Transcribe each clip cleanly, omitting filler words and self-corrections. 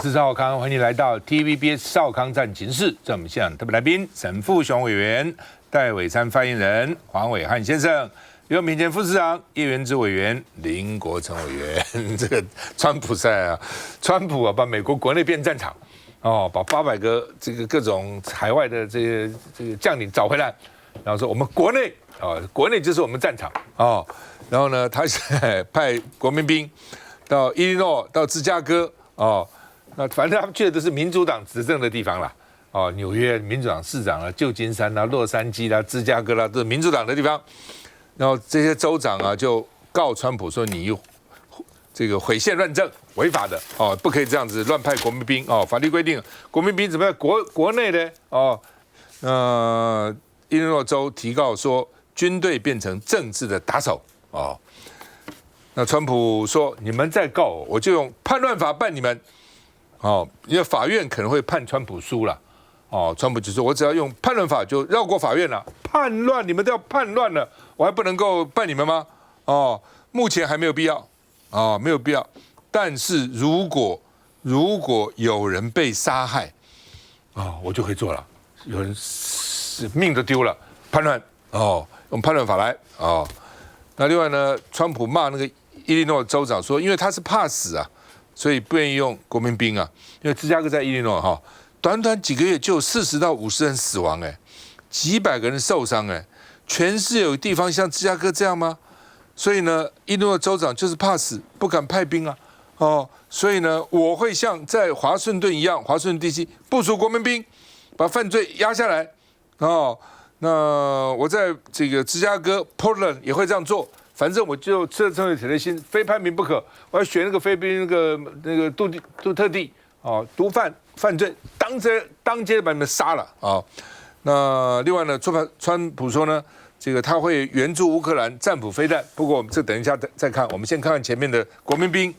是赵少康，欢迎来到 TVBS 少康战情室。在我们现场特别来宾，沈富雄委员、戴伟山发言人、黄伟汉先生，有民前副市长叶元之委员、林国成委员。这个川普赛啊，川普啊，把美国国内变战场，哦，把800个这个各种海外的这个将领找回来，然后说我们国内啊，国内就是我们战场哦。然后呢，他现在派国民兵到伊利诺、到芝加哥哦。那反正他们去的都是民主党执政的地方啦，哦，纽约民主党市长啦，旧金山啦、洛杉矶啦、芝加哥啦，都是民主党的地方。然后这些州长啊，就告川普说你这个毁宪乱政，违法的哦，不可以这样子乱派国民兵哦。法律规定，国民兵怎么样？国内呢？哦，伊利诺州提告说军队变成政治的打手哦。那川普说你们再告我，我就用叛乱法办你们。哦，因为法院可能会判川普输了，哦，川普就说：“我只要用叛乱法就绕过法院了。叛乱，你们都要叛乱了，我还不能够办你们吗？哦，目前还没有必要，哦，没有必要。但是如果有人被杀害，哦，我就可以做了。有人命都丢了，叛乱，哦，用叛乱法来，哦。那另外呢，川普骂那个伊利诺州长说，因为他是怕死啊。”所以不愿意用国民兵啊，因为芝加哥在伊利诺哈，短短几个月就有40到50人死亡几百个人受伤全世界有地方像芝加哥这样吗？所以呢，伊利诺州长就是怕死，不敢派兵啊，哦，所以呢，我会像在华盛顿一样，华盛顿 DC 部署国民兵，把犯罪压下来，哦，那我在这个芝加哥 Portland 也会这样做。反正我就吃了这么铁的心，非叛民不可。我要选那个菲律宾那个杜特地哦，毒犯犯罪，当街把你们杀了啊！那另外呢，川普说呢，这个他会援助乌克兰战斧飞弹。不过我们这等一下再看，我们先看看前面的国民兵。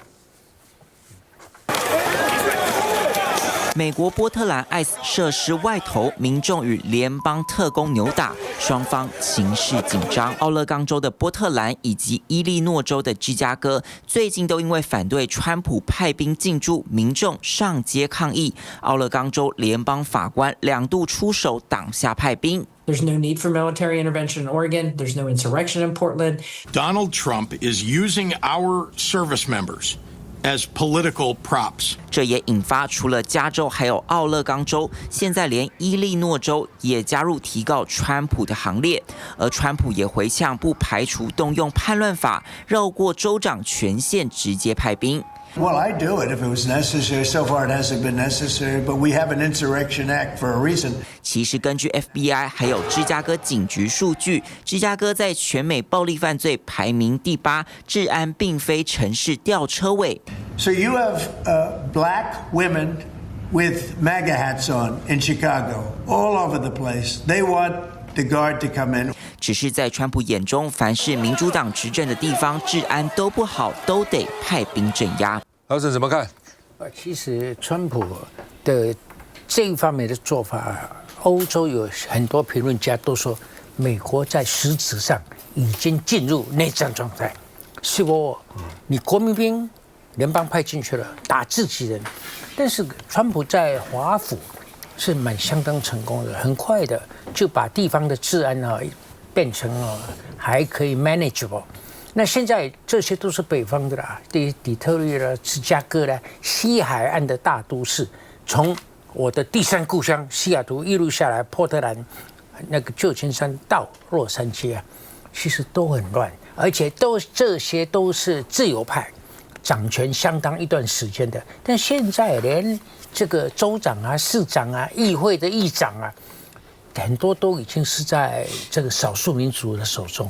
美国波特兰爱斯设施外头，民众与联邦特工扭打，双方情势紧张。奥勒冈州的波特兰以及伊利诺州的芝加哥，最近都因为反对川普派兵进驻，民众上街抗议。奥勒冈州联邦法官2度出手挡下派兵。There's no need for military intervention in Oregon. There's no insurrection in Portland. Donald Trump is using our service members as political props. 这也引发除了加州还有奥勒冈州，现在连伊利诺州也加入提告川普的行列，而川普也回呛，不排除动用叛乱法，绕过州长权限，直接派兵。Well, I'd do it if it was necessary. So far, it hasn't been necessary, but we have an Insurrection Act for a reason. 其实，根据 FBI 还有芝加哥警局数据，芝加哥在全美暴力犯罪排名第8，治安并非城市吊车尾。So you have black women with MAGA hats on in Chicago, all over the place. They want the guard to come in. 只是在川普眼中，凡是民主党执政的地方，治安都不好，都得派兵镇压。老沈怎么看？其实川普的这一方面的做法，欧洲有很多评论家都说，美国在实质上已经进入内战状态。是不？你国民兵联邦派进去了，打自己人，但是川普在华府是相当成功的，很快的就把地方的治安变成还可以 manageable。那现在这些都是北方的啦，底特律啦、芝加哥啦、西海岸的大都市，从我的第3故乡西雅图一路下来，波特兰、那个旧金山到洛杉矶啊，其实都很乱，而且这些都是自由派掌权相当一段时间的，但现在连这个州长啊、市长啊、议会的议长啊，很多都已经是在这个少数民族的手中，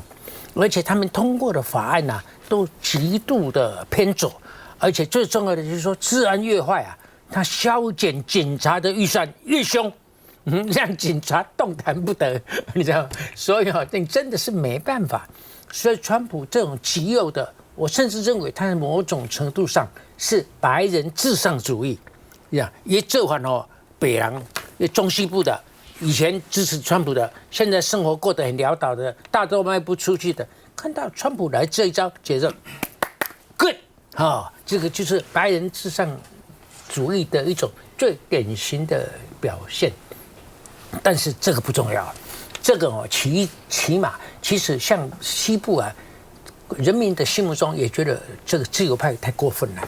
而且他们通过的法案啊，都极度的偏左，而且最重要的就是说，治安越坏啊，他削减警察的预算越凶，让警察动弹不得，你知道？所以你真的是没办法。所以川普这种极右的，我甚至认为他在某种程度上是白人至上主义，也这款北洋中西部的。以前支持川普的，现在生活过得很潦倒的，大都卖不出去的，看到川普来这一招，觉得 good 这个就是白人至上主义的一种最典型的表现。但是这个不重要，这个起码其实像西部啊，人民的心目中也觉得这个自由派太过分了，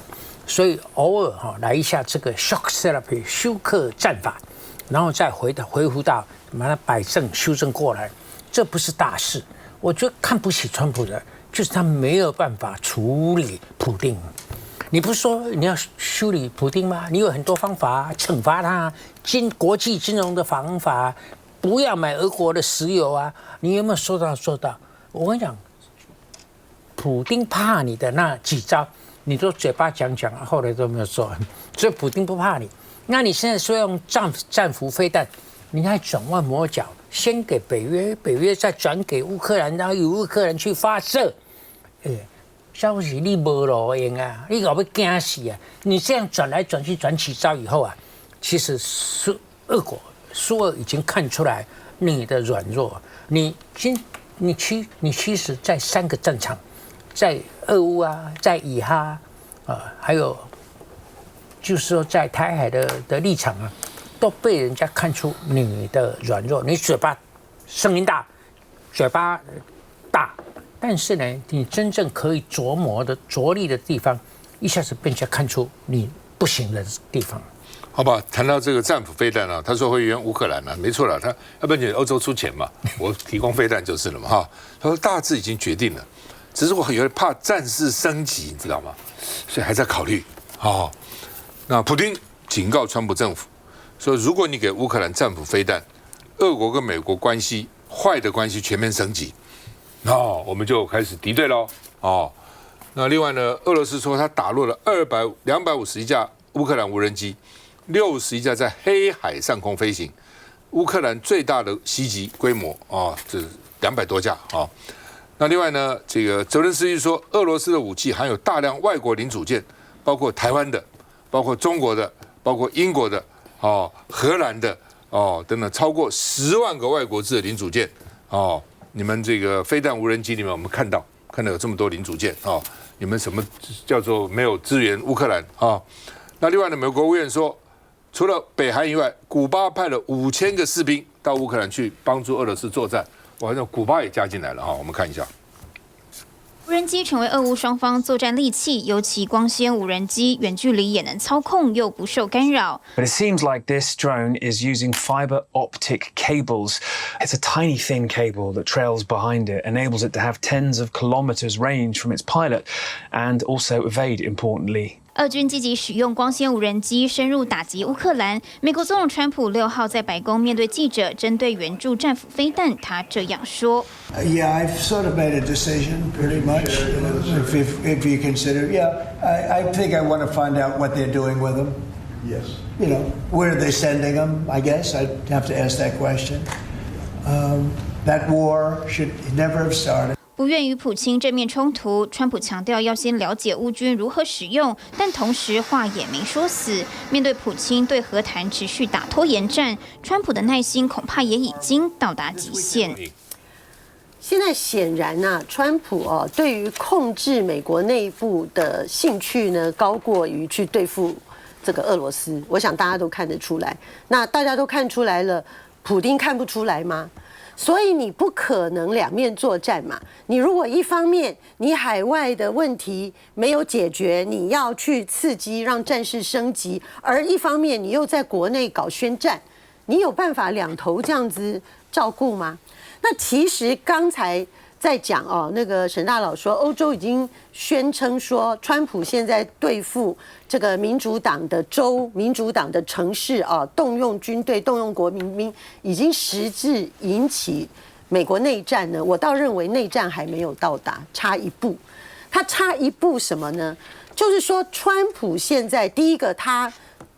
所以偶尔来一下这个 shock therapy 休克战法，然后再回复到把它摆正修正过来，这不是大事。我觉得看不起川普的，就是他没有办法处理普丁。你不是说你要修理普丁吗？你有很多方法惩罚他，国际金融的方法，不要买俄国的石油啊！你有没有做到？我跟你讲，普丁怕你的那几招，你都嘴巴讲，后来都没有做，所以普丁不怕你。那你现在说用战斧飞弹，你还转弯抹角，先给北约，北约再转给乌克兰，然后由乌克兰去发射，消息你没路用啊，你搞要惊死啊！你这样转来转去转起招以后啊，其实苏俄已经看出来你的软弱。你其实在3个战场，在俄乌啊，在以哈还有就是说在台海的立场啊，都被人家看出你的软弱。你嘴巴声音大，嘴巴大。但是呢，你真正可以着力的地方，一下子被人家看出你不行的地方。好吧，谈到这个战斧飞弹啊，他说会援乌克兰啊，没错了，他要不然你欧洲出钱嘛，我提供飞弹就是了嘛哈。他说大致已经决定了，只是我有点怕战事升级，你知道吗？所以还在考虑。那普丁警告川普政府说，如果你给乌克兰战斧飞弹，俄国跟美国关系坏的关系全面升级。我们就开始敌对喽。那另外呢，俄罗斯说他打落了251架乌克兰无人机，61架在黑海上空飞行，乌克兰最大的袭击规模这200多架那另外呢，这个泽连斯基说，俄罗斯的武器含有大量外国零组件，包括台湾的，包括中国的，包括英国的，荷兰的等等，超过10万个外国制的零组件你们这个飞弹无人机里面，我们看到有这么多零组件你们什么叫做没有支援乌克兰那另外呢，美国国务院说，除了北韩以外，古巴派了5000个士兵到乌克兰去帮助俄罗斯作战。哇，那古巴也加进来了我们看一下。无人机成为俄乌双方作战利器，尤其光纤无人机远距离也能操控，又不受干扰。But it seems like this drone is using fiber optic cables. It's a tiny thin cable that trails behind it, enables it to have tens of kilometers range from its pilot, and also evade, importantly. 俄军积极使用光纤无人机深入打击乌克兰。美国总统川普6号在白宫面对记者，针对援助战斧飞弹，他这样说 Yeah, I've sort of made a decision, pretty much. If you consider, yeah, I think I want to find out what they're doing with them. Yes. Where are they sending them? I guess I'd have to ask that question. That war should never have started. 不愿与普京正面冲突，川普强调要先了解乌军如何使用，但同时话也没说死。面对普京对和谈持续打拖延战，川普的耐心恐怕也已经到达极限。现在显然川普对于控制美国内部的兴趣呢，高过于去对付这个俄罗斯。我想大家都看得出来。那大家都看出来了，普丁看不出来吗？所以你不可能两面作战嘛。你如果一方面你海外的问题没有解决，你要去刺激让战事升级，而一方面你又在国内搞宣战，你有办法两头这样子照顾吗？那其实刚才在讲那个沈大佬说，欧洲已经宣称说，川普现在对付这个民主党的州、民主党的城市动用军队、动用国民兵，已经实质引起美国内战呢。我倒认为内战还没有到达，差一步。他差一步什么呢？就是说，川普现在第一个，他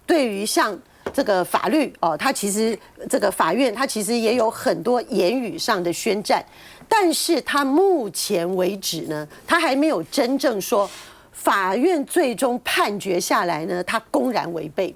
对于像这个法律他其实这个法院他其实也有很多言语上的宣战。但是他目前为止呢，他还没有真正说法院最终判决下来呢，他公然违背。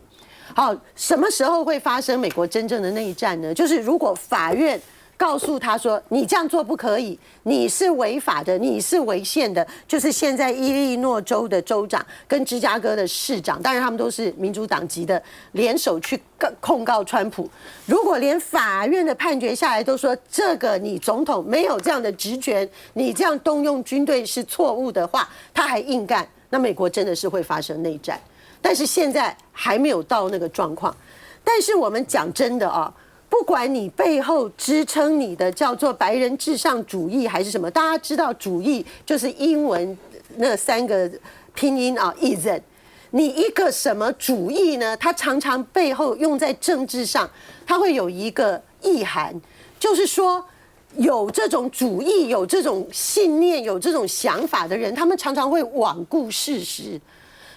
好，什么时候会发生美国真正的内战呢？就是如果法院告诉他说你这样做不可以，你是违法的，你是违宪的。就是现在伊利诺州的州长跟芝加哥的市长，当然他们都是民主党籍的，联手去控告川普。如果连法院的判决下来都说这个你总统没有这样的职权，你这样动用军队是错误的话，他还硬干，那美国真的是会发生内战。但是现在还没有到那个状况。但是我们讲真的啊，不管你背后支撑你的叫做白人至上主义还是什么，大家知道主义就是英文那3个拼音啊 ，ism。你一个什么主义呢？它常常背后用在政治上，它会有一个意涵，就是说有这种主义、有这种信念、有这种想法的人，他们常常会罔顾事实。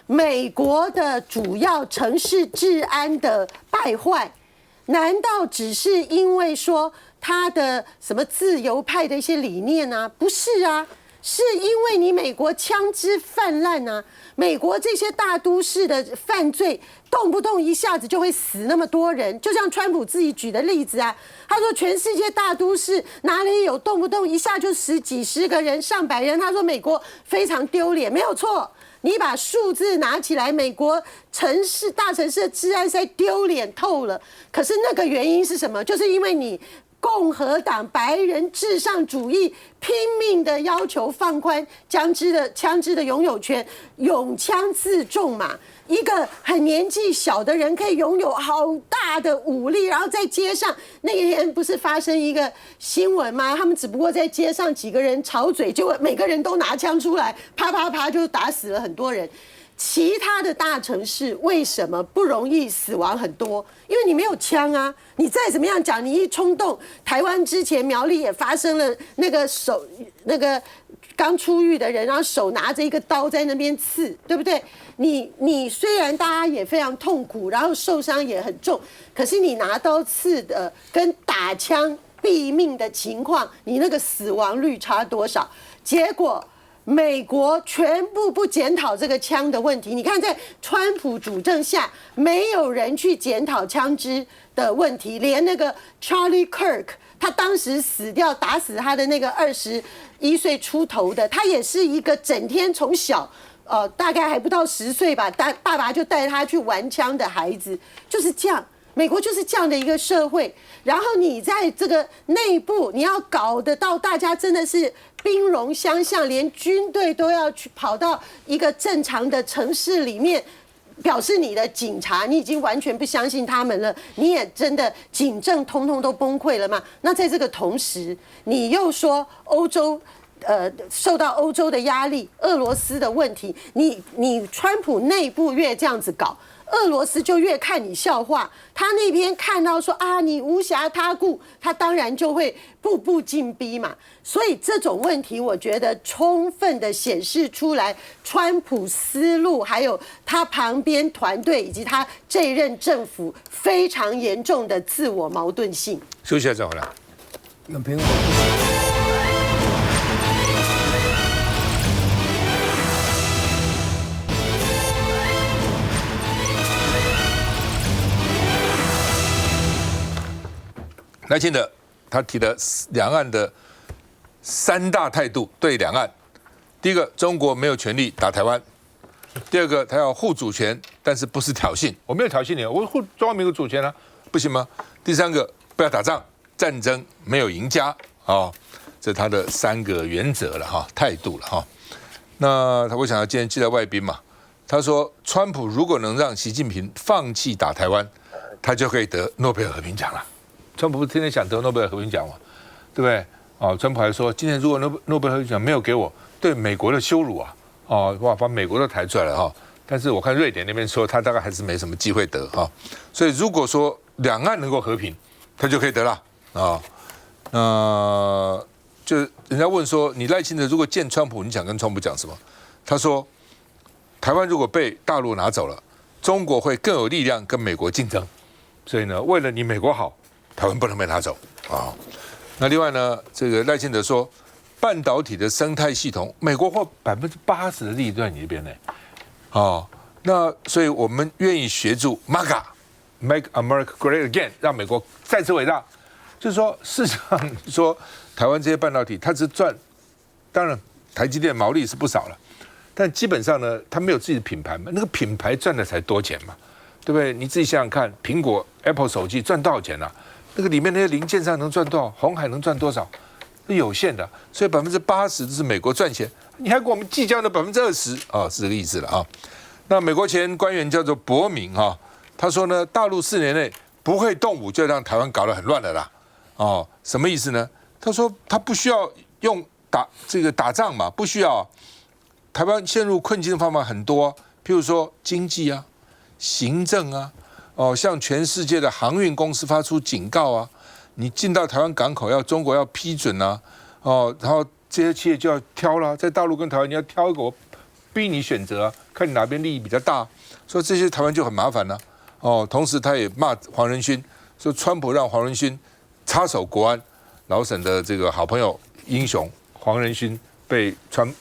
美国的主要城市治安的败坏，难道只是因为说他的什么自由派的一些理念啊？不是啊，是因为你美国枪支泛滥啊，美国这些大都市的犯罪动不动一下子就会死那么多人，就像川普自己举的例子啊，他说全世界大都市哪里有动不动一下就死几十个人、上百人，他说美国非常丢脸，没有错。你把数字拿起来，美国大城市的治安在丢脸透了。可是那个原因是什么？就是因为你共和党白人至上主义拼命的要求放宽枪支的拥有权，拥枪自重嘛。一个很年纪小的人可以拥有好大的武力，然后在街上那一天不是发生一个新闻吗？他们只不过在街上几个人吵嘴，结果每个人都拿枪出来，啪啪啪就打死了很多人。其他的大城市为什么不容易死亡很多？因为你没有枪啊！你再怎么样讲，你一冲动，台湾之前苗栗也发生了那个刚出狱的人，然后手拿着一个刀在那边刺，对不对？你虽然大家也非常痛苦，然后受伤也很重，可是你拿刀刺的跟打枪毙命的情况，你那个死亡率差多少？结果美国全部不检讨这个枪的问题。你看，在川普主政下，没有人去检讨枪支的问题，连那个 Charlie Kirk， 他当时死掉打死他的那个21岁出头的，他也是一个整天从小大概还不到10岁吧，爸爸就带他去玩枪的孩子，就是这样。美国就是这样的一个社会，然后你在这个内部，你要搞得到大家真的是兵戎相向，连军队都要去跑到一个正常的城市里面，表示你的警察你已经完全不相信他们了，你也真的警政通通都崩溃了嘛？那在这个同时，你又说欧洲受到欧洲的压力，俄罗斯的问题，你川普内部越这样子搞，俄罗斯就越看你笑话，他那边看到说啊你无暇他顾，他当然就会步步进逼嘛。所以这种问题，我觉得充分的显示出来，川普思路还有他旁边团队以及他这一任政府非常严重的自我矛盾性。休息一下再回来。永平。赖清德他提的两岸的3大态度对两岸：第一个，中国没有权利打台湾；第二个，他要护主权，但是不是挑衅。我没有挑衅你，我护中华民国主权啊，不行吗？第三个，不要打仗，战争没有赢家啊，这是他的3个原则了哈，态度了哈。那我想要今天接待外宾嘛，他说，川普如果能让习近平放弃打台湾，他就可以得诺贝尔和平奖了。川普不是天天想得诺贝尔和平奖嘛，对不对？哦，川普还说，今天如果诺贝尔和平奖没有给我，对美国的羞辱啊！哦，哇，把美国都抬出来了哈。但是我看瑞典那边说，他大概还是没什么机会得哈。所以如果说两岸能够和平，他就可以得了啊。就是人家问说，你赖清德如果见川普，你想跟川普讲什么？他说，台湾如果被大陆拿走了，中国会更有力量跟美国竞争。所以呢，为了你美国好，台湾不能被拿走啊。那另外呢，这个赖清德说，半导体的生态系统，美国获80%的利益都在你这边呢。那所以我们愿意协助 MAGA，Make America Great Again， 让美国再次伟大。就是说，事实上说台湾这些半导体，它只赚，当然台积电毛利是不少了，但基本上呢，它没有自己的品牌嘛，那个品牌赚的才多钱嘛，对不对？你自己想想看，苹果 Apple 手机赚多少钱啊？那个里面那些零件上能赚多少？鸿海能赚多少？是有限的，所以80%都是美国赚钱，你还跟我们计较那20%啊，是这个意思了啊。那美国前官员叫做伯明啊，他说呢，大陆4年内不会动武就让台湾搞得很乱的啦。哦，什么意思呢？他说他不需要用打仗嘛，不需要。台湾陷入困境的方法很多，譬如说经济啊、行政啊，哦，向全世界的航运公司发出警告啊，你进到台湾港口中国要批准啊，哦，然后这些企业就要挑了，在大陆跟台湾你要挑一个，我逼你选择啊，看你哪边利益比较大，所以这些台湾就很麻烦了。哦，同时他也骂黄仁勋，说川普让黄仁勋插手国安，老沈的这个好朋友英雄黄仁勋被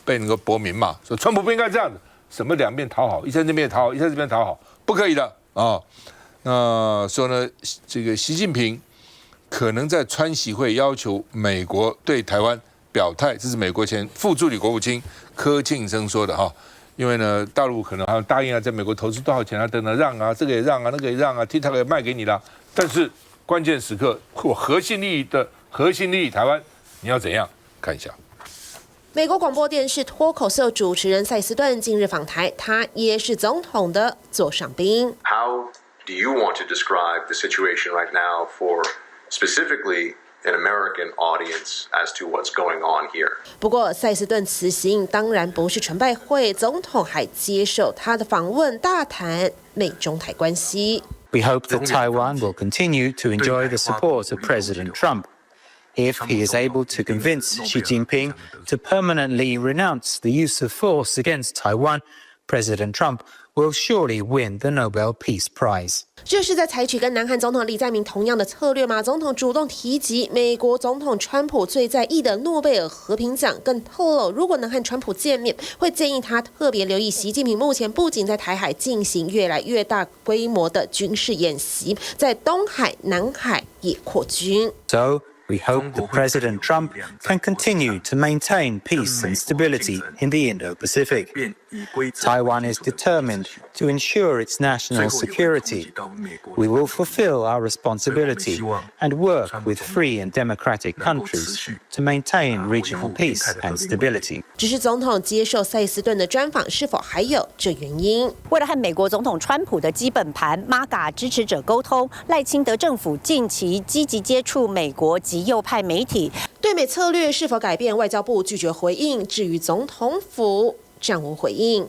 那个伯明骂，说川普不应该这样子，什么两边讨好，一在那边讨好，一在这边讨好，不可以的啊。那说呢，这个习近平可能在川习会要求美国对台湾表态，这是美国前副助理国务卿柯庆生说的哈。因为呢，大陆可能还答应在美国投资多少钱啊，等等让啊，这个也让啊，那个也让啊 ，TikTok 也卖给你了，但是关键时刻或核心利益台湾，你要怎样？看一下。美国广播电视脱口秀主持人塞斯顿近日访台，他也是总统的座上宾。How do you want to describe the situation right now for specifically an American audience as to what's going on here? 不过塞斯顿此行当然不是纯拜会，总统还接受他的访问，大谈美中台关系。We hope that Taiwan will continue to enjoy the support of President Trump. If he is able to convince Xi Jinping to permanently renounce the use of force against Taiwan, President Trump will surely win the Nobel Peace Prize. 这是在采取跟南韩总统李在明同样的策略吗？总统主动提及美国总统川普最在意的诺贝尔和平奖，更透露如果能和川普见面，会建议他特别留意习近平目前不仅在台海进行越来越大规模的军事演习，在东海、南海也扩军。So, we hope that President Trump can continue to maintain peace and stability in the Indo-Pacific. Taiwan is determined to ensure its national security. We will fulfill our responsibility and work with free and democratic countries to maintain regional peace and stability. 只是总统接受塞斯顿的专访，是否还有这原因？为了和美国总统川普的基本盘 MAGA 支持者沟通，赖清德政府近期积极接触美国极右派媒体。对美策略是否改变？外交部拒绝回应。至于总统府，暂无回应。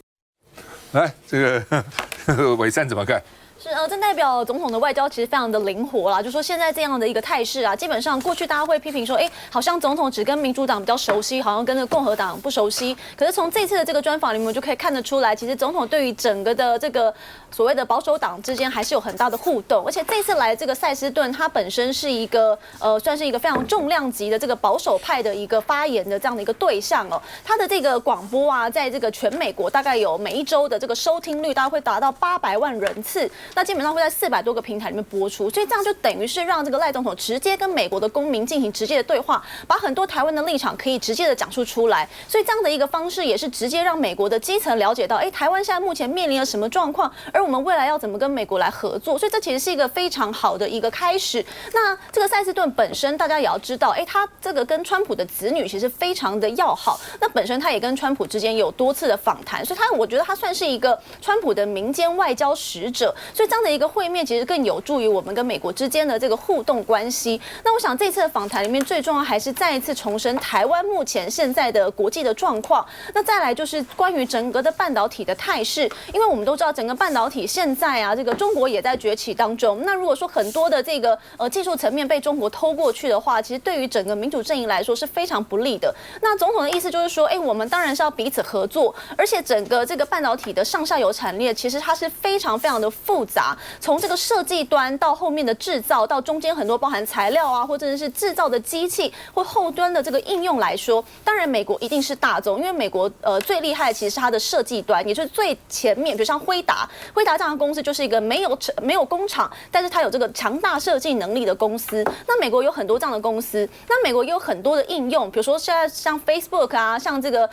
来，这个伟山怎么看？是这代表总统的外交其实非常的灵活啦，就说现在这样的一个态势啊，基本上过去大家会批评说，好像总统只跟民主党比较熟悉，好像跟这个共和党不熟悉。可是从这次的这个专访里面，我就可以看得出来，其实总统对于整个的这个所谓的保守党之间还是有很大的互动。而且这次来这个塞斯顿，他本身是一个算是一个非常重量级的这个保守派的一个发言的这样的一个对象哦。他的这个广播啊，在这个全美国大概有每一周的这个收听率，大概会达到800万人次。那基本上会在400多个平台里面播出，所以这样就等于是让这个赖总统直接跟美国的公民进行直接的对话，把很多台湾的立场可以直接的讲述出来。所以这样的一个方式也是直接让美国的基层了解到，台湾现在目前面临了什么状况，而我们未来要怎么跟美国来合作。所以这其实是一个非常好的一个开始。那这个塞斯顿本身大家也要知道，他这个跟川普的子女其实非常的要好。那本身他也跟川普之间有多次的访谈，所以我觉得他算是一个川普的民间外交使者。所以这样的一个会面其实更有助于我们跟美国之间的这个互动关系。那我想这次的访谈里面最重要还是再一次重申台湾目前现在的国际的状况。那再来就是关于整个的半导体的态势，因为我们都知道整个半导体现在啊，这个中国也在崛起当中。那如果说很多的这个技术层面被中国偷过去的话，其实对于整个民主阵营来说是非常不利的。那总统的意思就是说，我们当然是要彼此合作，而且整个这个半导体的上下游产业其实它是非常非常的复复杂，从这个设计端到后面的制造，到中间很多包含材料啊，或者是制造的机器或后端的这个应用来说，当然美国一定是大宗，因为美国最厉害的其实是它的设计端，也就是最前面，比如像辉达这样的公司就是一个没有工厂，但是它有这个强大设计能力的公司。那美国有很多这样的公司，那美国也有很多的应用，比如说现在像 Facebook 啊，像这个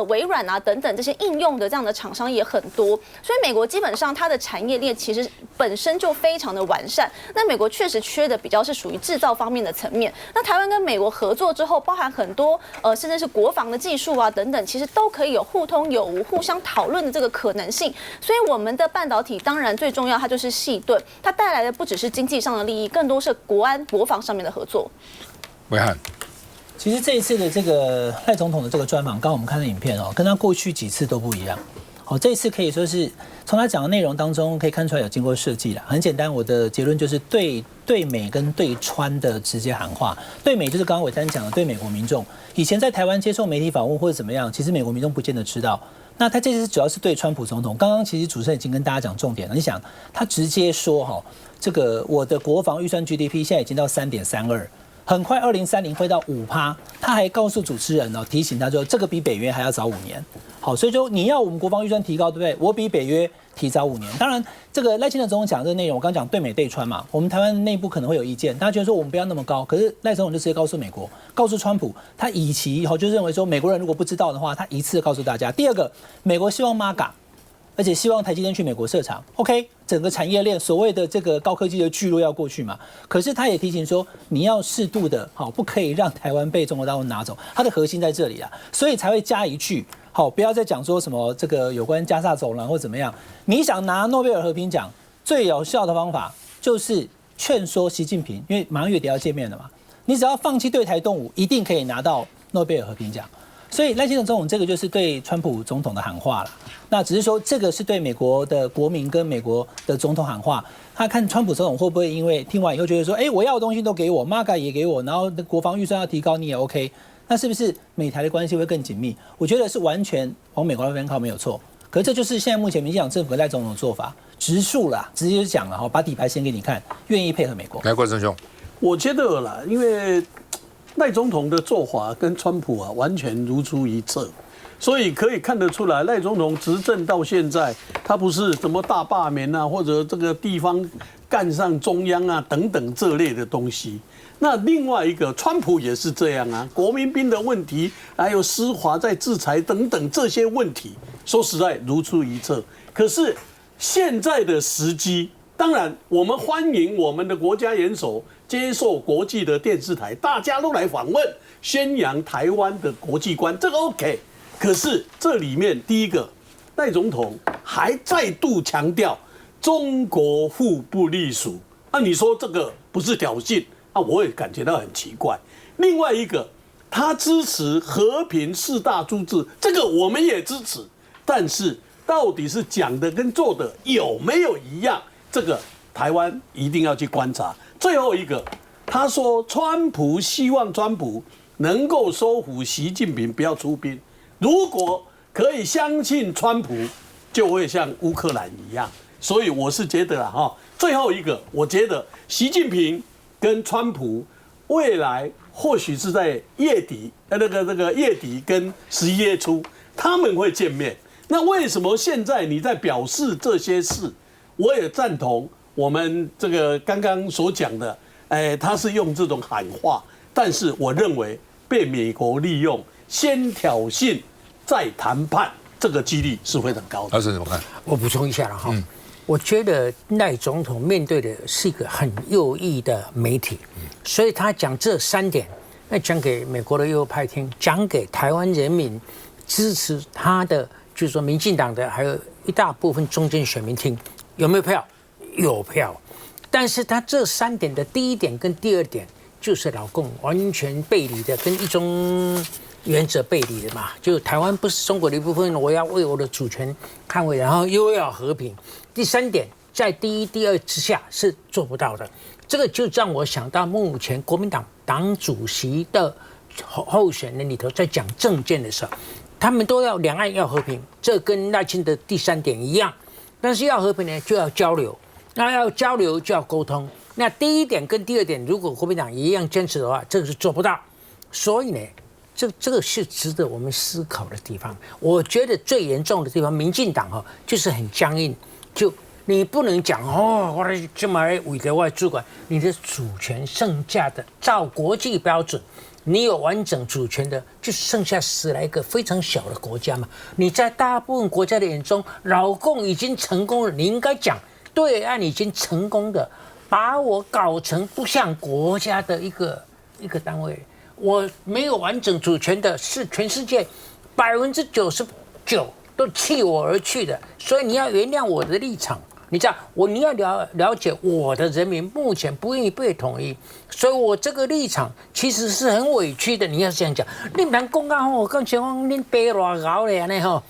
微软啊等等这些应用的这样的厂商也很多，所以美国基本上它的产业链其实本身就非常的完善。那美国确实缺的比较是属于制造方面的层面。那台湾跟美国合作之后，包含很多甚至是国防的技术啊等等，其实都可以有互通有无、互相讨论的这个可能性。所以我们的半导体当然最重要，它就是细盾，它带来的不只是经济上的利益，更多是国安、国防上面的合作。伟汉。其实这一次的这个赖总统的这个专访，刚刚我们看的影片哦，跟他过去几次都不一样。好，这一次可以说是从他讲的内容当中可以看出来有经过设计啦。很简单，我的结论就是对美跟对川的直接喊话。对美就是刚刚伟丹讲的，对美国民众，以前在台湾接受媒体访问或者怎么样，其实美国民众不见得知道。那他这次主要是对川普总统。刚刚其实主持人已经跟大家讲重点了。你想，他直接说哈，这个我的国防预算 GDP 现在已经到3.32。很快2030会到5%，他还告诉主持人提醒他说这个比北约还要早5年。好，所以说你要我们国防预算提高，对不对？我比北约提早5年。当然，这个赖清德总统讲的这个内容，我刚讲对美对川嘛，我们台湾内部可能会有意见，大家觉得说我们不要那么高，可是赖总统就直接告诉美国，告诉川普，他以其就认为说美国人如果不知道的话，他一次告诉大家。第二个，美国希望 MAGA。而且希望台积电去美国设厂 ，OK， 整个产业链所谓的这个高科技的聚落要过去嘛。可是他也提醒说，你要适度的，好，不可以让台湾被中国大陆拿走。它的核心在这里啦，所以才会加一句，好，不要再讲说什么这个有关加沙走廊或怎么样。你想拿诺贝尔和平奖，最有效的方法就是劝说习近平，因为马上月底要见面了嘛。你只要放弃对台动武，一定可以拿到诺贝尔和平奖。所以赖清德总统这个就是对川普总统的喊话了，那只是说这个是对美国的国民跟美国的总统喊话，他看川普总统会不会因为听完以后觉得说，我要的东西都给我 ，MAGA 也给我，然后国防预算要提高你也 OK， 那是不是美台的关系会更紧密？我觉得是完全往美国那边靠没有错，可是这就是现在目前民进党政府赖总统的做法，直述啦，直接就讲了哈，把底牌先给你看，愿意配合美国。来，郭正兄，我觉得啦，因为赖总统的做法跟川普完全如出一辙，所以可以看得出来，赖总统执政到现在，他不是什么大罢免啊，或者这个地方干上中央啊等等这类的东西。那另外一个，川普也是这样啊，国民兵的问题，还有施华在制裁等等这些问题，说实在如出一辙。可是现在的时机，当然我们欢迎我们的国家元首接受国际的电视台，大家都来访问，宣扬台湾的国际观，这个 OK。可是这里面第一个，赖总统还再度强调中国互不隶属，你说这个不是挑衅我也感觉到很奇怪。另外一个，他支持和平4大主旨，这个我们也支持，但是到底是讲的跟做的有没有一样，这个台湾一定要去观察。最后一个，他说川普希望川普能够说服习近平不要出兵，如果可以相信川普，就会像乌克兰一样。所以我是觉得最后一个，我觉得习近平跟川普未来或许是在月底，月底跟11月初他们会见面。那为什么现在你在表示这些事？我也赞同我们这个刚刚所讲的，他是用这种喊话，但是我认为被美国利用，先挑衅再谈判，这个几率是非常高的。老师怎么看？我补充一下了哈，我觉得赖总统面对的是一个很右翼的媒体，所以他讲这3点，那讲给美国的右派听，讲给台湾人民支持他的，就是说民进党的，还有一大部分中间选民听。有没有票？有票，但是他这3点的第1点跟第2点就是老共完全背离的，跟一中原则背离的嘛。就台湾不是中国的一部分，我要为我的主权捍卫，然后又要和平。第3点在第1、第2之下是做不到的。这个就让我想到目前国民党党主席的候选人里头在讲政见的时候，他们都要两岸要和平，这跟赖清德第3点一样。但是要和平呢，就要交流。那要交流就要沟通。那第一点跟第二点，如果国民党也一样坚持的话，这个是做不到。所以呢，这个是值得我们思考的地方。我觉得最严重的地方，民进党就是很僵硬，就你不能讲我这么为了外主管，你的主权剩下的照国际标准。你有完整主权的，就剩下10来个非常小的国家嘛。你在大部分国家的眼中，老共已经成功了，你应该讲对岸已经成功的把我搞成不像国家的一个单位。我没有完整主权的是全世界99%都弃我而去的，所以你要原谅我的立场。你知道，你要了解我的人民目前不愿意被统一，所以我这个立场其实是很委屈的。你要这样讲，你们公安我刚前方你背多高了呢哈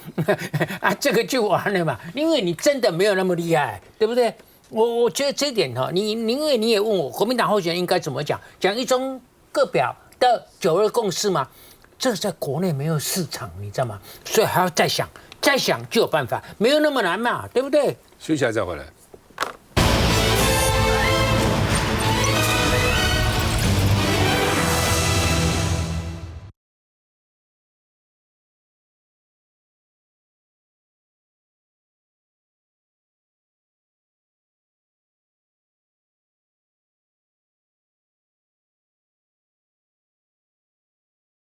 啊，这个就完了嘛，因为你真的没有那么厉害，对不对？我觉得这一点因为你也问我国民党候选人应该怎么讲一中各表的9·2共识嘛，这在国内没有市场，你知道吗？所以还要再想就有办法，没有那么难嘛，对不对？休息一下再回来。